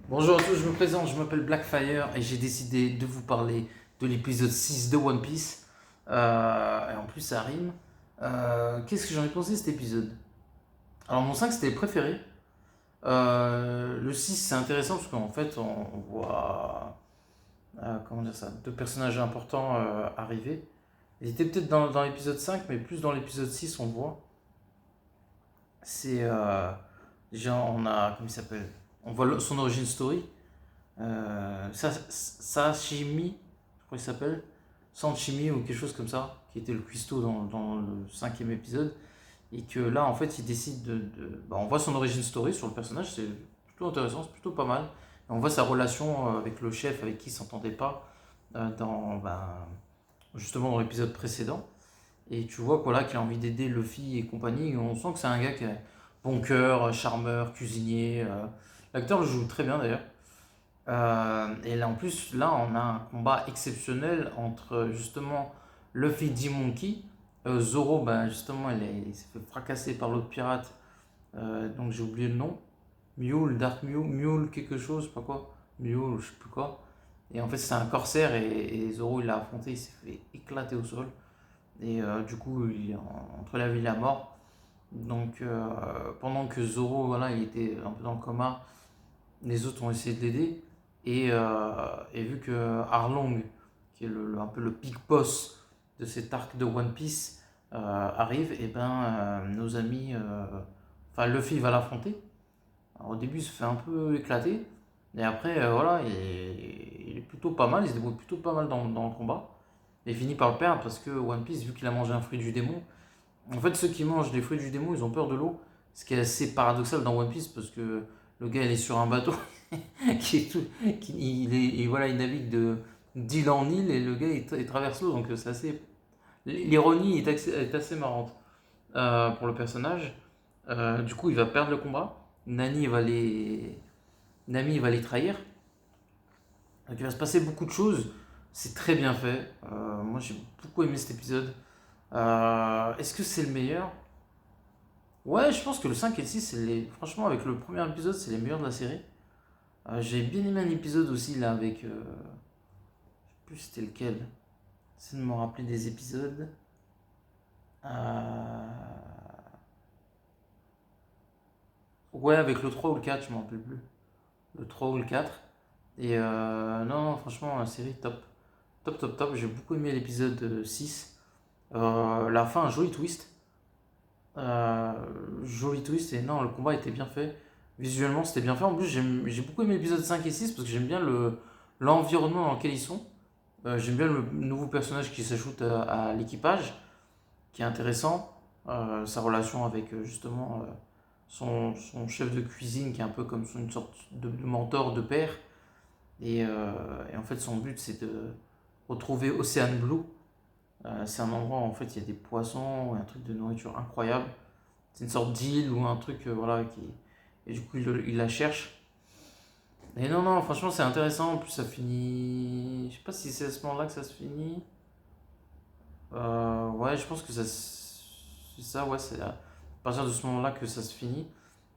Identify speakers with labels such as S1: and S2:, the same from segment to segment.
S1: Bonjour à tous, je me présente, je m'appelle Blackfire et j'ai décidé de vous parler de l'épisode 6 de One Piece. Et en plus ça rime. Qu'est-ce que j'en ai pensé cet épisode? Alors mon 5 c'était le préféré. Le 6 c'est intéressant parce qu'en fait on voit comment dire ça, deux personnages importants arriver. Ils étaient peut-être dans l'épisode 5 mais plus dans l'épisode 6 on voit. C'est déjà on a, comment il s'appelle? On voit son origin story. Sashimi, je crois qu'il s'appelle, Sanchimi ou quelque chose comme ça, qui était le cuistot dans le cinquième épisode, et que là en fait il décide bah, on voit son origin story sur le personnage, c'est plutôt intéressant, c'est plutôt pas mal. Et on voit sa relation avec le chef avec qui il s'entendait pas justement dans l'épisode précédent. Et tu vois voilà, qu'il a envie d'aider Luffy et compagnie, et on sent que c'est un gars qui a bon cœur, charmeur, cuisinier. L'acteur le joue très bien d'ailleurs. Et là, en plus, là, on a un combat exceptionnel entre justement Luffy et Monkey. Zoro, bah, justement, il s'est fait fracasser par l'autre pirate. Donc j'ai oublié le nom. Mule, Dark Mule, Mule quelque chose, je sais pas quoi. Mule, je sais plus quoi. Et en fait, c'est un corsaire et Zoro, il l'a affronté, il s'est fait éclater au sol. Et du coup, il est entre la vie et la mort. Donc pendant que Zoro, voilà, il était un peu dans le coma, les autres ont essayé de l'aider. Et vu que Arlong, qui est un peu le big boss de cet arc de One Piece, arrive, et ben nos amis, enfin Luffy va l'affronter. Alors, au début, il se fait un peu éclater, et après, voilà, il est plutôt pas mal, il se débrouille plutôt pas mal dans le combat. Et il finit par le perdre parce que One Piece, vu qu'il a mangé un fruit du démon, en fait, ceux qui mangent les fruits du démon, ils ont peur de l'eau. Ce qui est assez paradoxal dans One Piece parce que le gars, il est sur un bateau qui est tout, voilà, il navigue d'île en île et le gars, il traverse l'eau. Donc, c'est assez. L'ironie est assez marrante pour le personnage. Du coup, il va perdre le combat. Nami va les trahir. Donc, il va se passer beaucoup de choses. C'est très bien fait. Moi, j'ai beaucoup aimé cet épisode. Est-ce que c'est le meilleur? Ouais, je pense que le 5 et le 6, franchement, avec le premier épisode, c'est les meilleurs de la série. J'ai bien aimé un épisode aussi, là, avec. Je sais plus c'était lequel. J'essaie de me rappeler des épisodes. Euh, Ouais, avec le 3 ou le 4, je m'en rappelle plus. Le 3 ou le 4. Et non, non, franchement, la série, top. Top, top, top. J'ai beaucoup aimé l'épisode 6. La fin, un joli twist. Euh, Joli twist, et non, le combat était bien fait. Visuellement, c'était bien fait. En plus, j'ai beaucoup aimé l'épisode 5 et 6 parce que j'aime bien l'environnement dans lequel ils sont. J'aime bien le nouveau personnage qui s'ajoute à l'équipage, qui est intéressant. Sa relation avec justement son chef de cuisine, qui est un peu comme une sorte de mentor, de père. Et en fait, son but, c'est de retrouver Ocean Blue. C'est un endroit où en fait il y a des poissons, un truc de nourriture incroyable. C'est une sorte d'île ou un truc, voilà, qui. Et du coup, il la cherche. Et non, non, franchement, c'est intéressant. En plus, ça finit. Je sais pas si c'est à ce moment-là que ça se finit. Ouais, je pense que c'est ça, ouais, c'est à partir de ce moment-là que ça se finit.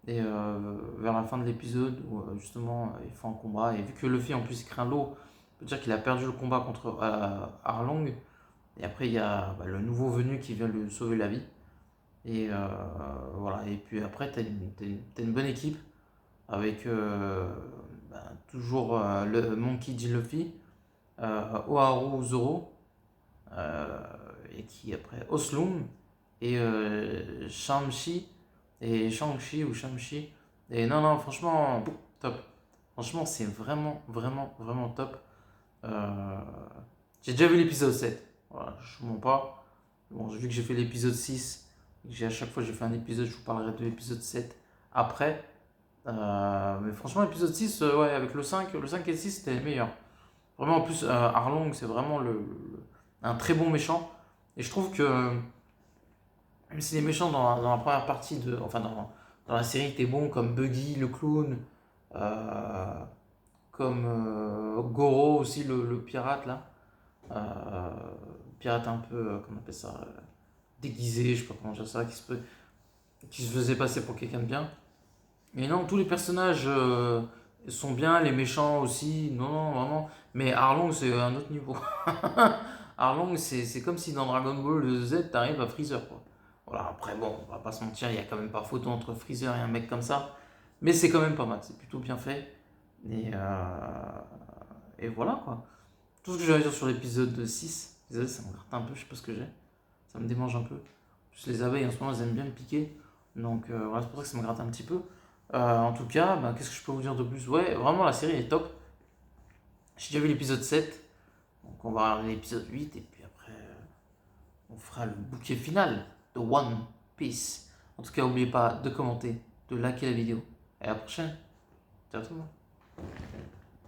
S1: Et vers la fin de l'épisode, où justement, ils font un combat. Et vu que Luffy, en plus, il craint l'eau, on peut dire qu'il a perdu le combat contre Arlong. Et après, il y a bah, le nouveau venu qui vient lui sauver la vie. Et voilà. Et puis après, t'as une bonne équipe avec ben, toujours le Monkey D. Luffy, Oharu Zoro, euh, et qui après Oslum, et Shamshi, et Shang-Chi ou Shamshi. Et non, non, franchement, top. Franchement, c'est vraiment, vraiment, vraiment top. Euh, j'ai déjà vu l'épisode 7. Voilà, je ne mens pas. Bon, vu que j'ai fait l'épisode 6, à chaque fois que j'ai fait un épisode, je vous parlerai de l'épisode 7 après. Mais franchement, l'épisode 6, ouais, avec le cinq et le 6, c'était les meilleurs. Vraiment, en plus, Arlong, c'est vraiment un très bon méchant. Et je trouve que, même si les méchants dans la première partie, enfin dans la série étaient bons, comme Buggy, le clown, euh, comme Goro aussi, le pirate là. Euh, Pirate un peu, comment on appelle ça, déguisé, je sais pas comment dire ça, qui se faisait passer pour quelqu'un de bien. Mais non, tous les personnages Ils sont bien, les méchants aussi. Non, non, vraiment. Mais Arlong, c'est un autre niveau. Arlong, c'est comme si dans Dragon Ball Z, t'arrives à Freezer, quoi. Voilà, après, bon, on va pas se mentir, il y a quand même pas photo entre Freezer et un mec comme ça. Mais c'est quand même pas mal, c'est plutôt bien fait. Et voilà, quoi. Tout ce que j'allais dire sur l'épisode 6. Désolé, ça me gratte un peu, je sais pas ce que j'ai. Ça me démange un peu. En plus, les abeilles, en ce moment, elles aiment bien me piquer. Donc, voilà, c'est pour ça que ça me gratte un petit peu. En tout cas, bah, qu'est-ce que je peux vous dire de plus? Ouais, vraiment, la série est top. J'ai déjà vu l'épisode 7. Donc, on va regarder l'épisode 8. Et puis après, on fera le bouquet final de One Piece. En tout cas, n'oubliez pas de commenter, de liker la vidéo. Et à la prochaine. Ciao tout le monde.